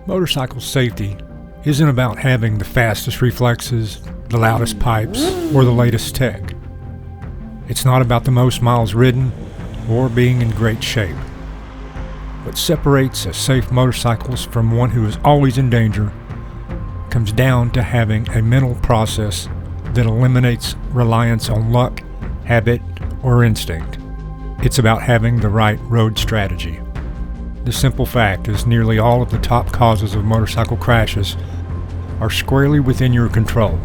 Motorcycle safety isn't about having the fastest reflexes, the loudest pipes, or the latest tech. It's not about the most miles ridden or being in great shape. What separates a safe motorcyclist from one who is always in danger comes down to having a mental process that eliminates reliance on luck, habit, or instinct. It's about having the right road strategy. The simple fact is nearly all of the top causes of motorcycle crashes are squarely within your control.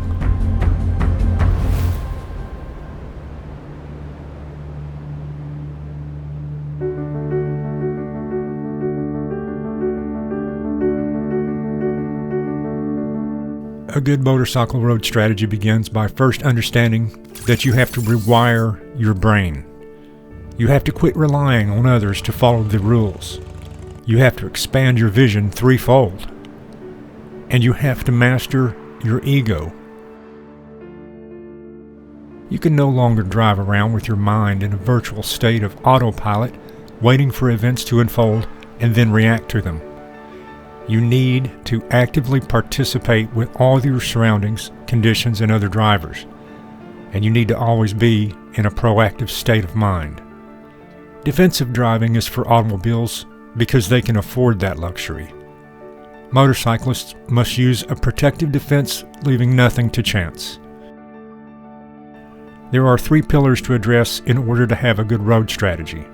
A good motorcycle road strategy begins by first understanding that you have to rewire your brain. You have to quit relying on others to follow the rules. You have to expand your vision threefold. And you have to master your ego. You can no longer drive around with your mind in a virtual state of autopilot, waiting for events to unfold and then react to them. You need to actively participate with all of your surroundings, conditions, and other drivers. And you need to always be in a proactive state of mind. Defensive driving is for automobiles because they can afford that luxury. Motorcyclists must use a protective defense, leaving nothing to chance. There are 3 pillars to address in order to have a good road strategy: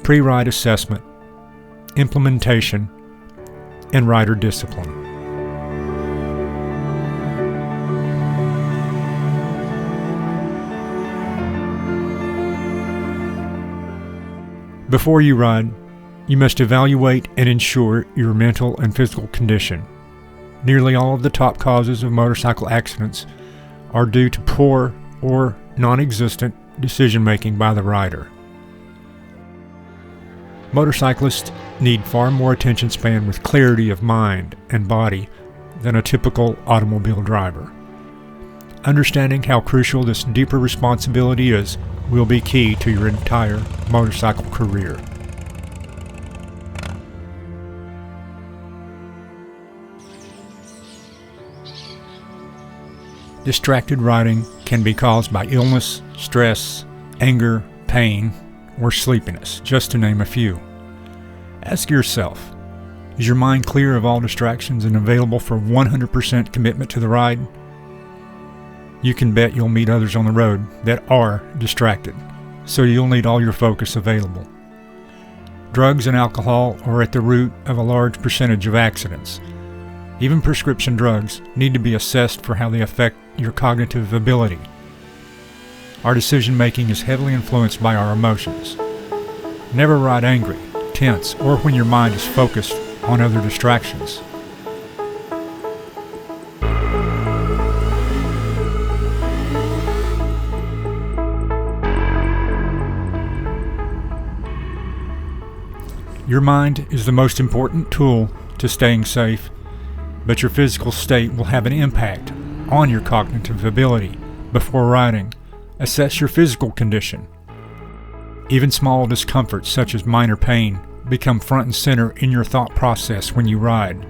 pre-ride assessment, implementation, and rider discipline. Before you ride, you must evaluate and ensure your mental and physical condition. Nearly all of the top causes of motorcycle accidents are due to poor or non-existent decision-making by the rider. Motorcyclists need far more attention span with clarity of mind and body than a typical automobile driver. Understanding how crucial this deeper responsibility is will be key to your entire motorcycle career. Distracted riding can be caused by illness, stress, anger, pain, or sleepiness, just to name a few. Ask yourself, is your mind clear of all distractions and available for 100% commitment to the ride? You can bet you'll meet others on the road that are distracted, so you'll need all your focus available. Drugs and alcohol are at the root of a large percentage of accidents. Even prescription drugs need to be assessed for how they affect your cognitive ability. Our decision-making is heavily influenced by our emotions. Never ride angry, tense, or when your mind is focused on other distractions. Your mind is the most important tool to staying safe, but your physical state will have an impact on your cognitive ability. Before riding, assess your physical condition. Even small discomforts such as minor pain become front and center in your thought process when you ride.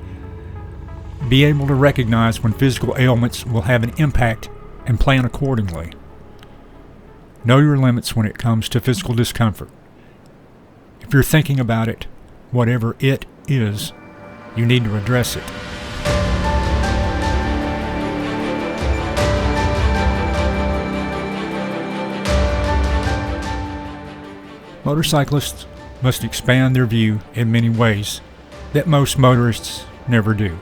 Be able to recognize when physical ailments will have an impact and plan accordingly. Know your limits when it comes to physical discomfort. If you're thinking about it, whatever it is, you need to address it. Motorcyclists must expand their view in many ways that most motorists never do.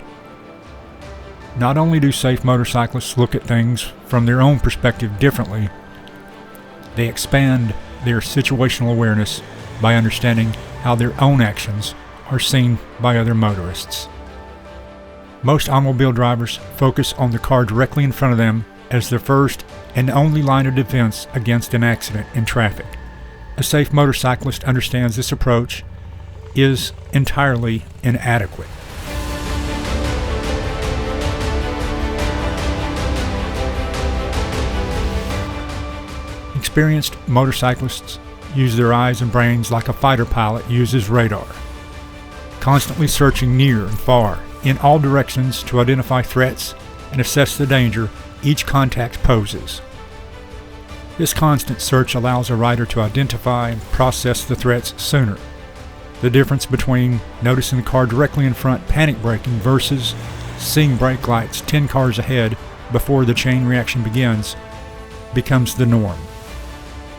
Not only do safe motorcyclists look at things from their own perspective differently, they expand their situational awareness by understanding how their own actions are seen by other motorists. Most automobile drivers focus on the car directly in front of them as their first and only line of defense against an accident in traffic. A safe motorcyclist understands this approach is entirely inadequate. Experienced motorcyclists use their eyes and brains like a fighter pilot uses radar, constantly searching near and far in all directions to identify threats and assess the danger each contact poses. This constant search allows a rider to identify and process the threats sooner. The difference between noticing the car directly in front panic braking versus seeing brake lights 10 cars ahead before the chain reaction begins becomes the norm.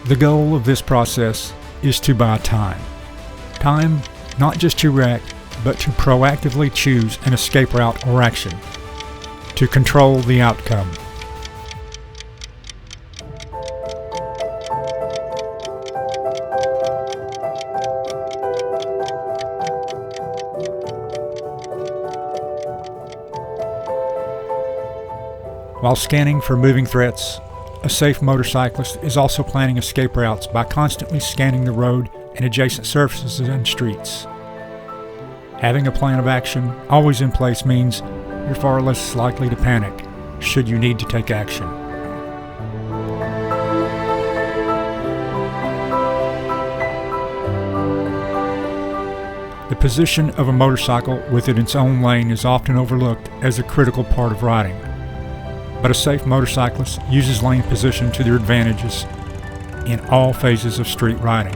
The goal of this process is to buy time. Time not just to react, but to proactively choose an escape route or action, to control the outcome. While scanning for moving threats, a safe motorcyclist is also planning escape routes by constantly scanning the road and adjacent surfaces and streets. Having a plan of action always in place means you're far less likely to panic should you need to take action. The position of a motorcycle within its own lane is often overlooked as a critical part of riding. But a safe motorcyclist uses lane position to their advantages in all phases of street riding.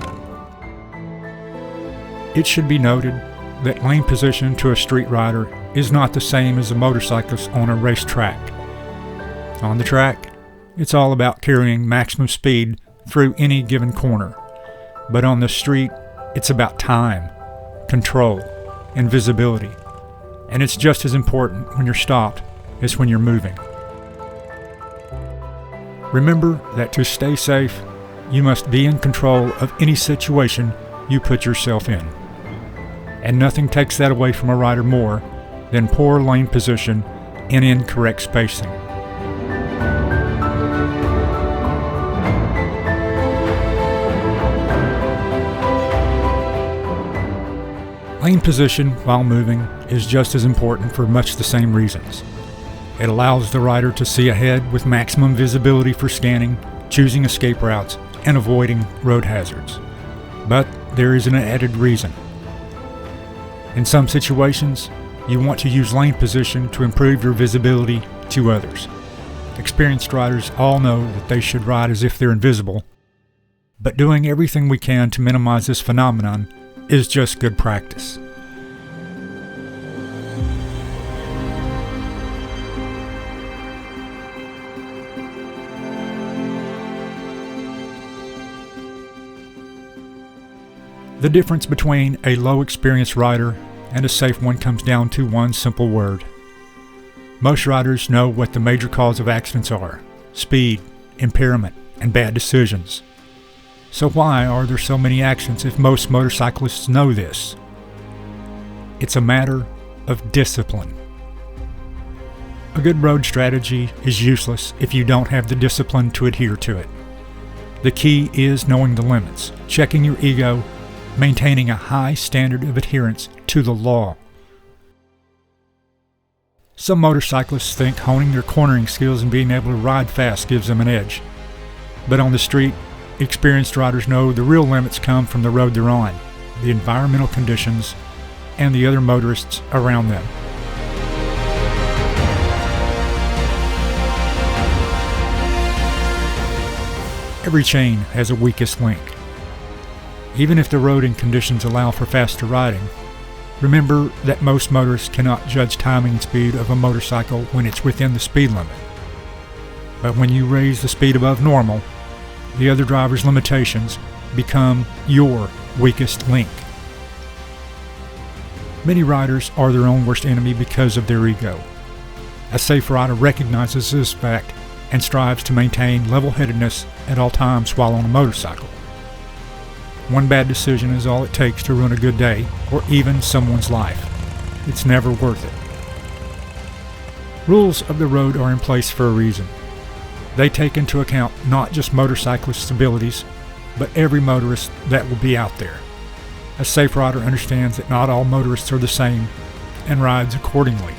It should be noted that lane position to a street rider is not the same as a motorcyclist on a racetrack. On the track, it's all about carrying maximum speed through any given corner. But on the street, it's about time, control, and visibility. And it's just as important when you're stopped as when you're moving. Remember that to stay safe, you must be in control of any situation you put yourself in. And nothing takes that away from a rider more than poor lane position and incorrect spacing. Lane position while moving is just as important for much the same reasons. It allows the rider to see ahead with maximum visibility for scanning, choosing escape routes, and avoiding road hazards. But there is an added reason. In some situations, you want to use lane position to improve your visibility to others. Experienced riders all know that they should ride as if they're invisible, but doing everything we can to minimize this phenomenon is just good practice. The difference between a low experienced rider and a safe one comes down to one simple word. Most riders know what the major cause of accidents are: speed, impairment, and bad decisions. So why are there so many accidents if most motorcyclists know this? It's a matter of discipline. A good road strategy is useless if you don't have the discipline to adhere to it. The key is knowing the limits, checking your ego, maintaining a high standard of adherence to the law. Some motorcyclists think honing their cornering skills and being able to ride fast gives them an edge. But on the street, experienced riders know the real limits come from the road they're on, the environmental conditions, and the other motorists around them. Every chain has a weakest link. Even if the road and conditions allow for faster riding, remember that most motorists cannot judge timing and speed of a motorcycle when it's within the speed limit. But when you raise the speed above normal, the other driver's limitations become your weakest link. Many riders are their own worst enemy because of their ego. A safe rider recognizes this fact and strives to maintain level-headedness at all times while on a motorcycle. One bad decision is all it takes to ruin a good day or even someone's life. It's never worth it. Rules of the road are in place for a reason. They take into account not just motorcyclists' abilities, but every motorist that will be out there. A safe rider understands that not all motorists are the same and rides accordingly.